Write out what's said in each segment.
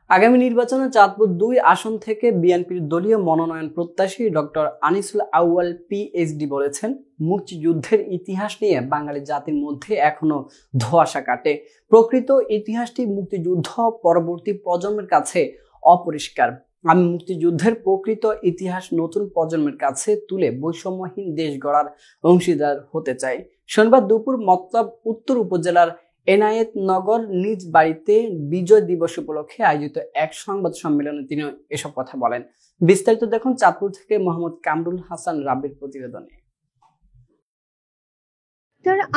আগামী নির্বাচনে চাঁদপুর ২ আসন থেকে বিএনপির দলীয় মনোনয়ন প্রত্যাশী ডক্টর আনিসুল আউয়াল পিএইচডি বলেছেন, মুক্তিযুদ্ধের ইতিহাস নিয়ে বাঙালি জাতির মধ্যে এখনো ধোঁয়াশা কাটে। প্রকৃত ইতিহাসটি মুক্তিযুদ্ধ পরবর্তী প্রজন্মের কাছে অপরিষ্কার। আমি মুক্তিযুদ্ধের প্রকৃত ইতিহাস নতুন প্রজন্মের কাছে তুলে বৈষম্যহীন দেশ গড়ার অংশীদার হতে চাই। শনিবার দুপুর মতলব উত্তর উপজেলার এনায়েতনগর নিজ বাড়িতে বিজয় দিবস উপলক্ষে আয়োজিত এক সংবাদ সম্মেলনে তিনি এসব কথা বলেন। বিস্তারিত দেখুন চাঁদপুর থেকে মোহাম্মদ কামরুল হাসান রাবির প্রতিবেদনে।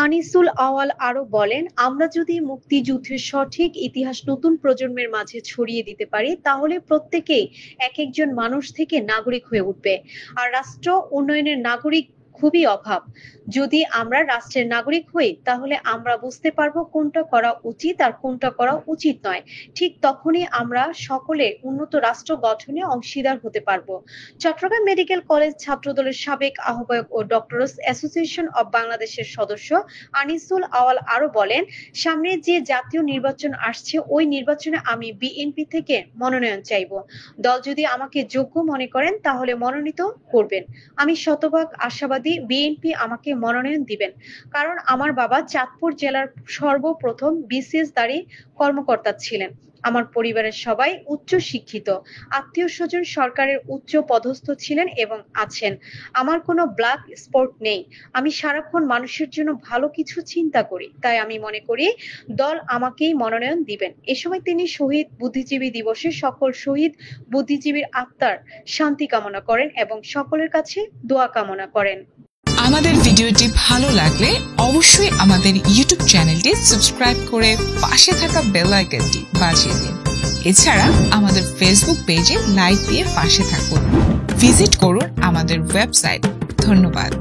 আনিসুল আউয়াল আরো বলেন, আমরা যদি মুক্তিযুদ্ধের সঠিক ইতিহাস নতুন প্রজন্মের মাঝে ছড়িয়ে দিতে পারি, তাহলে প্রত্যেকেই এক একজন মানুষ থেকে নাগরিক হয়ে উঠবে। আর রাষ্ট্র উন্নয়নের নাগরিক খুবই অভাব। যদি আমরা রাষ্ট্রের নাগরিক হই, তাহলে আমরা বুঝতে পারবো কোনটা করা উচিত আর কোনটা করা উচিত নয়। ঠিক তখনই আমরা সকলে উন্নত রাষ্ট্র গঠনে অংশীদার হতে পারবো। চট্টগ্রাম মেডিকেল কলেজ ছাত্রদলের সাবেক আহ্বায়ক ও ডক্টরস অ্যাসোসিয়েশন অব বাংলাদেশের সদস্য আনিসুল আউয়াল আরো বলেন, সামনে যে জাতীয় নির্বাচন আসছে, ওই নির্বাচনে আমি বিএনপি থেকে মনোনয়ন চাইবো। দল যদি আমাকে যোগ্য মনে করেন, তাহলে মনোনীত করবেন। আমি শতভাগ আশাবাদী বিএনপি আমাকে মনোনয়ন দিবেন, কারণ আমার বাবা চাঁদপুর জেলার সর্বপ্রথম বিসিএসধারী কর্মকর্তা ছিলেন। আমার পরিবারের সবাই উচ্চ শিক্ষিত, আত্মীয় স্বজন সরকারের উচ্চ পদস্থ ছিলেন এবং আছেন। আমার কোনো ব্ল্যাক স্পট নেই। আমি সারাক্ষণ মানুষের জন্য ভালো কিছু চিন্তা করি, তাই আমি মনে করি দল আমাকেই মনোনয়ন দিবেন। এ সময় তিনি শহীদ বুদ্ধিজীবী দিবসে সকল শহীদ বুদ্ধিজীবীর আত্মার শান্তি কামনা করেন এবং সকলের কাছে দোয়া কামনা করেন। আমাদের ভিডিওটি ভালো লাগলে অবশ্যই আমাদের ইউটিউব চ্যানেলটি সাবস্ক্রাইব করে পাশে থাকা বেল আইকনটি বাজিয়ে দিন। এছাড়া আমাদের ফেসবুক পেজে লাইক দিয়ে পাশে থাকুন। ভিজিট করুন আমাদের ওয়েবসাইট। ধন্যবাদ।